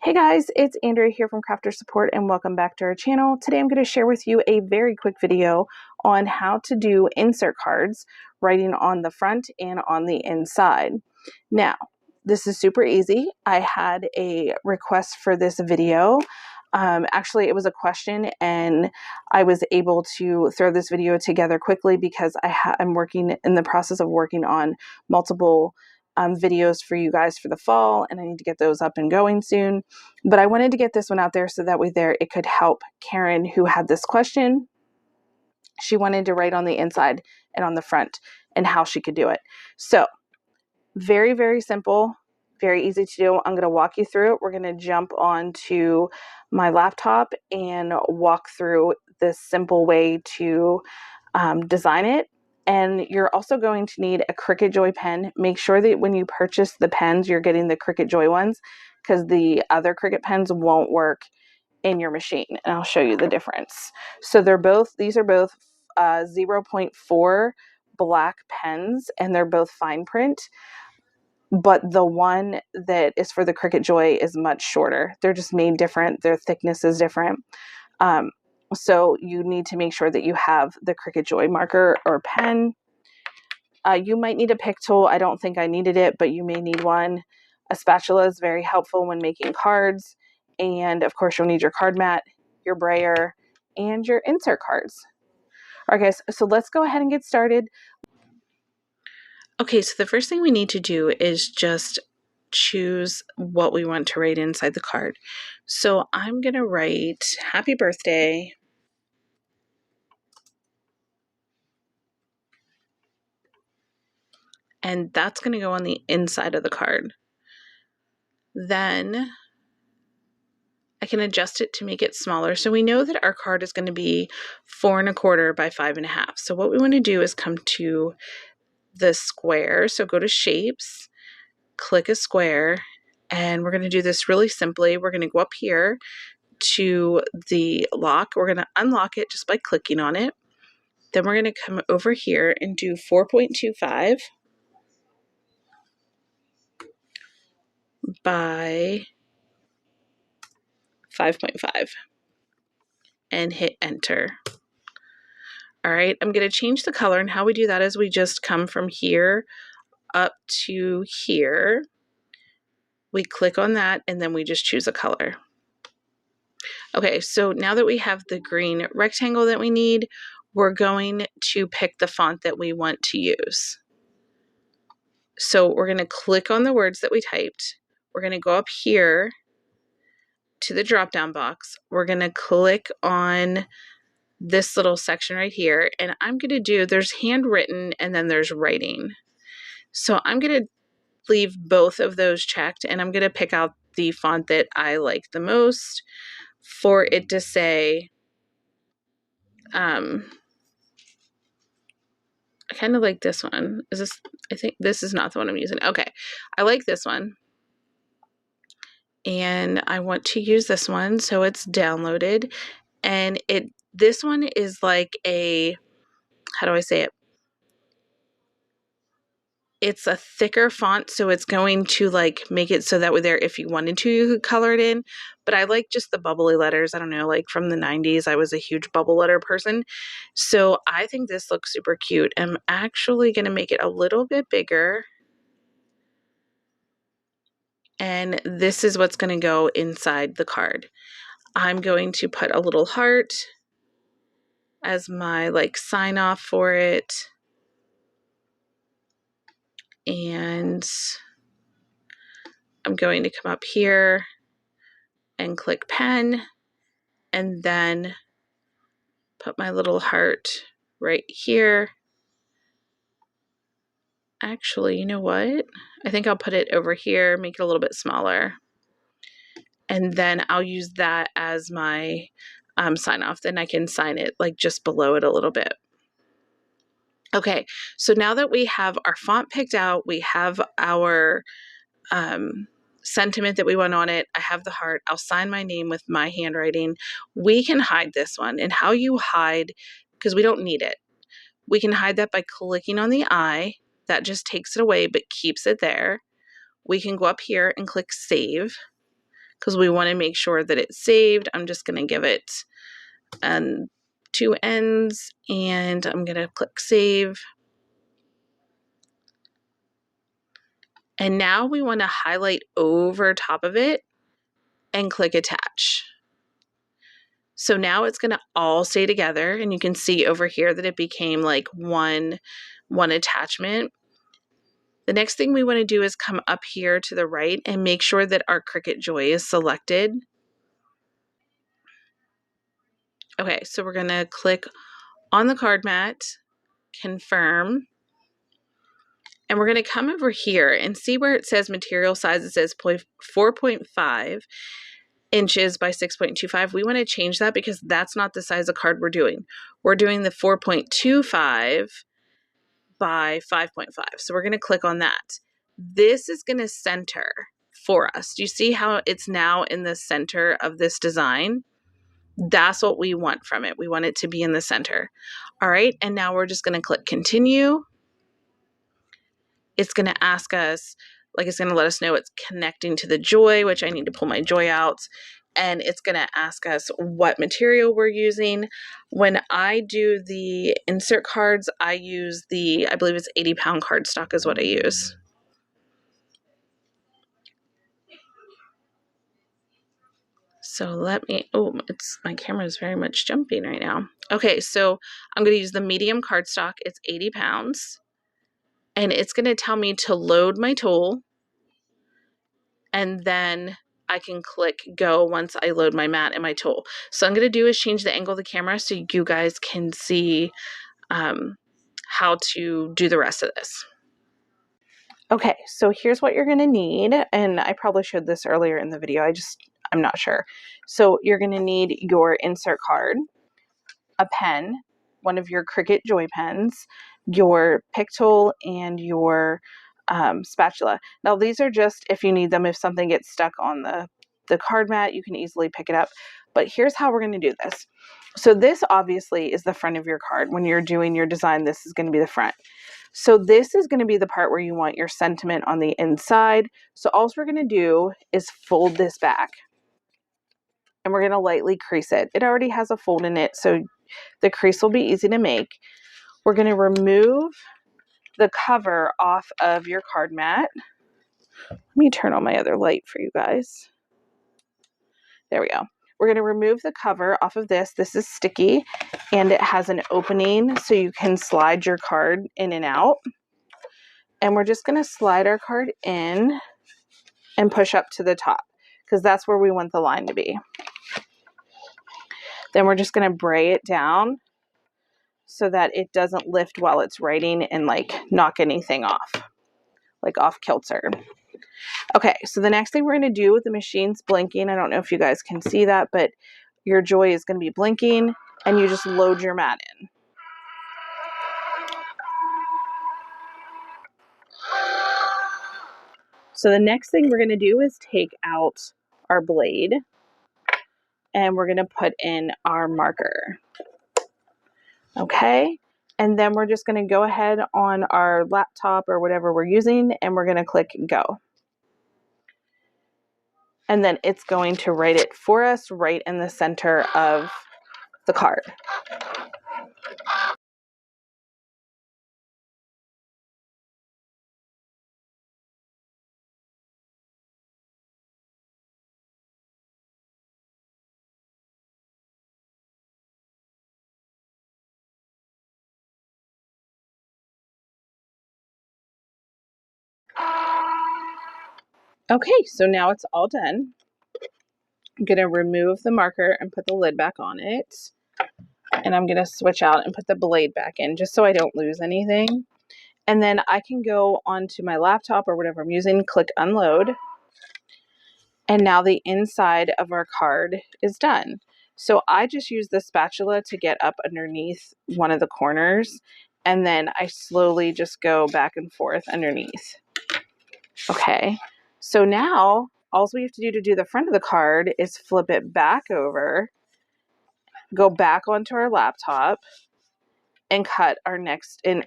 Hey guys, it's Andrea here from Crafter Support and welcome back to our channel. Today I'm going to share with you a very quick video on how to do insert cards, writing on the front and on the inside. Now, this is super easy. I had a request for this video. Actually, it was a question and I was able to throw this video together quickly because I'm working in the process of working on multiple videos for you guys for the fall, and I need to get those up and going soon. But I wanted to get this one out there so that way it could help Karen, who had this question. She wanted to write on the inside and on the front and how she could do it. So very, very simple, very easy to do. I'm going to walk you through it. We're going to jump onto my laptop and walk through this simple way to design it. And you're also going to need a Cricut Joy pen. Make sure that when you purchase the pens, you're getting the Cricut Joy ones, because the other Cricut pens won't work in your machine. And I'll show you the difference. So these are both 0.4 black pens, and they're both fine print. But the one that is for the Cricut Joy is much shorter. They're just made different. Their thickness is different. So you need to make sure that you have the Cricut Joy marker or pen. You might need a pick tool. I don't think I needed it, but you may need one. A spatula is very helpful when making cards. And of course, you'll need your card mat, your brayer, and your insert cards. All right, guys, so let's go ahead and get started. Okay, so the first thing we need to do is just choose what we want to write inside the card. So I'm going to write happy birthday. And that's going to go on the inside of the card. Then I can adjust it to make it smaller. So we know that our card is going to be 4 1/4 by 5 1/2. So what we want to do is come to the square. So go to shapes, click a square, and we're going to do this really simply. We're going to go up here to the lock. We're going to unlock it just by clicking on it. Then we're going to come over here and do 4.25 by 5.5 and hit enter. All right, I'm going to change the color, and how we do that is we just come from here up to here. We click on that, and then we just choose a color. Okay, so now that we have the green rectangle that we need, we're going to pick the font that we want to use. So we're going to click on the words that we typed. We're going to go up here to the drop-down box. We're going to click on this little section right here, and I'm going to do, there's handwritten and then there's writing. So I'm going to leave both of those checked, and I'm going to pick out the font that I like the most for it to say, I kind of like this one. I think this is not the one I'm using. Okay, I like this one. And I want to use this one, so it's downloaded. And this one is like a, how do I say it? It's a thicker font, so it's going to like make it so that way there, if you wanted to, you could color it in. But I like just the bubbly letters. I don't know, like from the 90s, I was a huge bubble letter person. So I think this looks super cute. I'm actually going to make it a little bit bigger. And this is what's going to go inside the card. I'm going to put a little heart as my like sign off for it. And I'm going to come up here and click pen, and then put my little heart right here. Actually, you know what? I think I'll put it over here, make it a little bit smaller. And then I'll use that as my sign off. Then I can sign it like just below it a little bit. Okay, so now that we have our font picked out, we have our sentiment that we want on it. I have the heart. I'll sign my name with my handwriting. We can hide this one. And how you hide, because we don't need it, we can hide that by clicking on the eye. That just takes it away but keeps it there. We can go up here and click save. because we want to make sure that it's saved. I'm just going to give it 2 ends, and I'm going to click save. And now we want to highlight over top of it and click attach. So now it's going to all stay together, and you can see over here that it became like one attachment. The next thing we want to do is come up here to the right and make sure that our Cricut Joy is selected. Okay, so we're going to click on the card mat, confirm, and we're going to come over here and see where it says material size. It says 4.5 inches by 6.25. We want to change that because that's not the size of card we're doing. We're doing the 4.25 by 5.5. So we're going to click on that. This is going to center for us. Do you see how it's now in the center of this design? That's what we want from it. We want it to be in the center. All right, and now we're just going to click continue. It's going to ask us, like it's going to let us know it's connecting to the Joy, which I need to pull my Joy out. And it's going to ask us what material we're using. When I do the insert cards, I use I believe it's 80-pound cardstock is what I use. So let me, my camera is very much jumping right now. Okay, so I'm going to use the medium cardstock. It's 80 pounds. And it's going to tell me to load my tool. And then I can click go once I load my mat and my tool. So I'm going to do is change the angle of the camera so you guys can see how to do the rest of this. Okay, so here's what you're going to need. And I probably showed this earlier in the video. I'm not sure. So you're going to need your insert card, a pen, one of your Cricut Joy pens, your pick tool, and your spatula. Now these are just if you need them. If something gets stuck on the card mat, you can easily pick it up. But here's how we're going to do this. So this obviously is the front of your card. When you're doing your design, this is going to be the front. So this is going to be the part where you want your sentiment on the inside. So all we're going to do is fold this back. And we're going to lightly crease it. It already has a fold in it, so the crease will be easy to make. We're going to remove the cover off of your card mat. Let me turn on my other light for you guys. There we go. We're going to remove the cover off of this. This is sticky, and it has an opening so you can slide your card in and out. And we're just going to slide our card in and push up to the top because that's where we want the line to be. Then we're just going to bray it down so that it doesn't lift while it's writing and like knock anything off, like off kilter. Okay, so the next thing we're going to do with the machine's blinking, I don't know if you guys can see that, but your Joy is going to be blinking and you just load your mat in. So the next thing we're going to do is take out our blade and we're going to put in our marker. Okay, and then we're just going to go ahead on our laptop or whatever we're using and we're going to click go. And then it's going to write it for us right in the center of the card. Okay, so now it's all done. I'm going to remove the marker and put the lid back on it. And I'm going to switch out and put the blade back in just so I don't lose anything. And then I can go onto my laptop or whatever I'm using, click unload. And now the inside of our card is done. So I just use the spatula to get up underneath one of the corners. And then I slowly just go back and forth underneath. Okay, so now all we have to do to do the front of the card is flip it back over, go back onto our laptop, and cut our next, and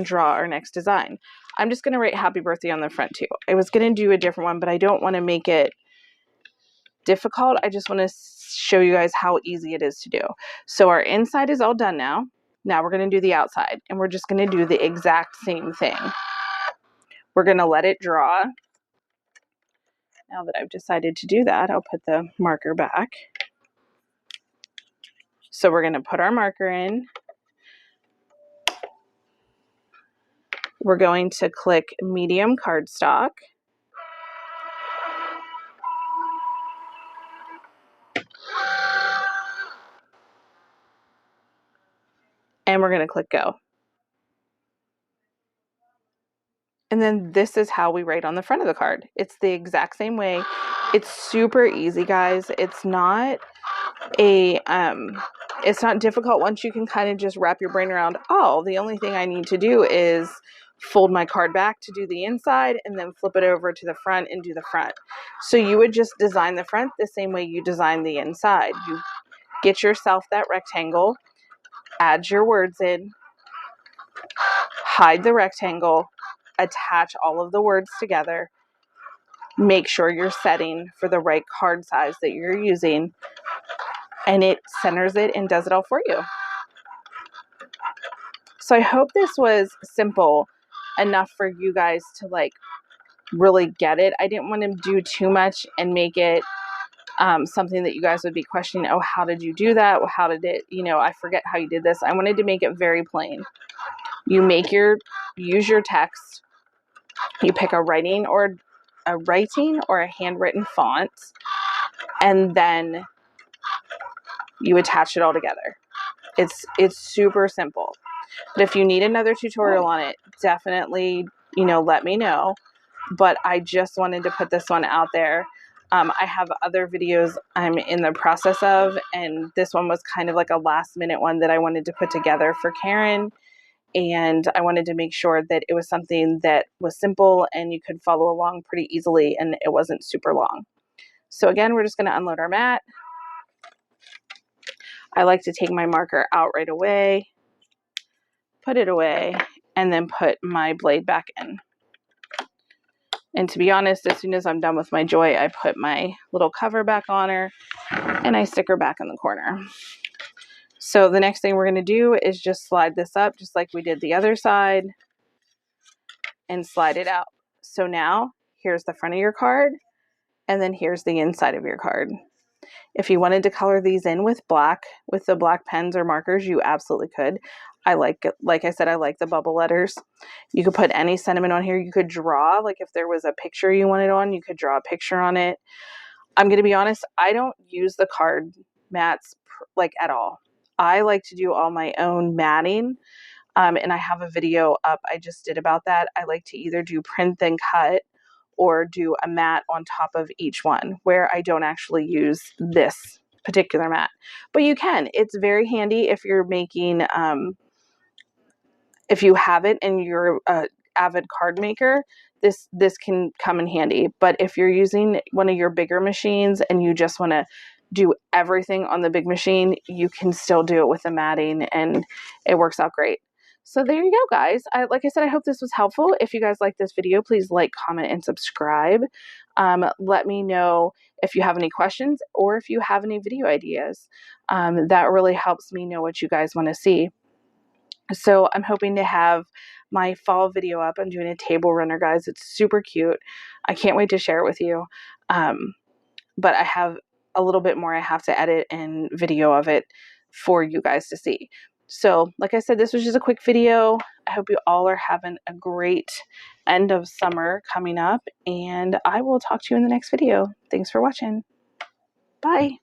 draw our next design. I'm just going to write happy birthday on the front too. I was going to do a different one, but I don't want to make it difficult. I just want to show you guys how easy it is to do. So our inside is all done now. Now we're going to do the outside, and we're just going to do the exact same thing. We're going to let it draw. Now that I've decided to do that, I'll put the marker back. So we're going to put our marker in. We're going to click medium cardstock. And we're going to click go. And then this is how we write on the front of the card. It's the exact same way. It's super easy, guys. It's not difficult once you can kind of just wrap your brain around, oh, the only thing I need to do is fold my card back to do the inside and then flip it over to the front and do the front. So you would just design the front the same way you design the inside. You get yourself that rectangle, add your words in, hide the rectangle, attach all of the words together, make sure you're setting for the right card size that you're using, and it centers it and does it all for you. So I hope this was simple enough for you guys to like really get it. I didn't want to do too much and make it something that you guys would be questioning, oh, how did you do that? How did it, I forget how you did this. I wanted to make it very plain. You use your text. You pick a writing or a handwritten font, and then you attach it all together. It's super simple. But if you need another tutorial on it, definitely, let me know. But I just wanted to put this one out there. I have other videos I'm in the process of, and this one was kind of like a last minute one that I wanted to put together for Karen. And I wanted to make sure that it was something that was simple and you could follow along pretty easily and it wasn't super long. So again, we're just going to unload our mat. I like to take my marker out right away, put it away, and then put my blade back in. And to be honest, as soon as I'm done with my Joy, I put my little cover back on her and I stick her back in the corner. So the next thing we're going to do is just slide this up just like we did the other side and slide it out. So now here's the front of your card, and then here's the inside of your card. If you wanted to color these in with black, with the black pens or markers, you absolutely could. I like I said, I like the bubble letters. You could put any sentiment on here. You could draw, like if there was a picture you wanted on, you could draw a picture on it. I'm going to be honest, I don't use the card mats like at all. I like to do all my own matting. And I have a video up I just did about that. I like to either do print then cut or do a mat on top of each one where I don't actually use this particular mat. But you can. It's very handy if you're making, if you have it and you're an avid card maker, this can come in handy. But if you're using one of your bigger machines and you just want to do everything on the big machine, you can still do it with the matting and it works out great. So there you go, guys. Like I said, I hope this was helpful. If you guys like this video, please like, comment, and subscribe. Let me know if you have any questions or if you have any video ideas. That really helps me know what you guys want to see. So I'm hoping to have my fall video up. I'm doing a table runner, guys. It's super cute. I can't wait to share it with you. But I have a little bit more I have to edit and video of it for you guys to see. So like I said, this was just a quick video. I hope you all are having a great end of summer coming up, and I will talk to you in the next video. Thanks for watching. Bye.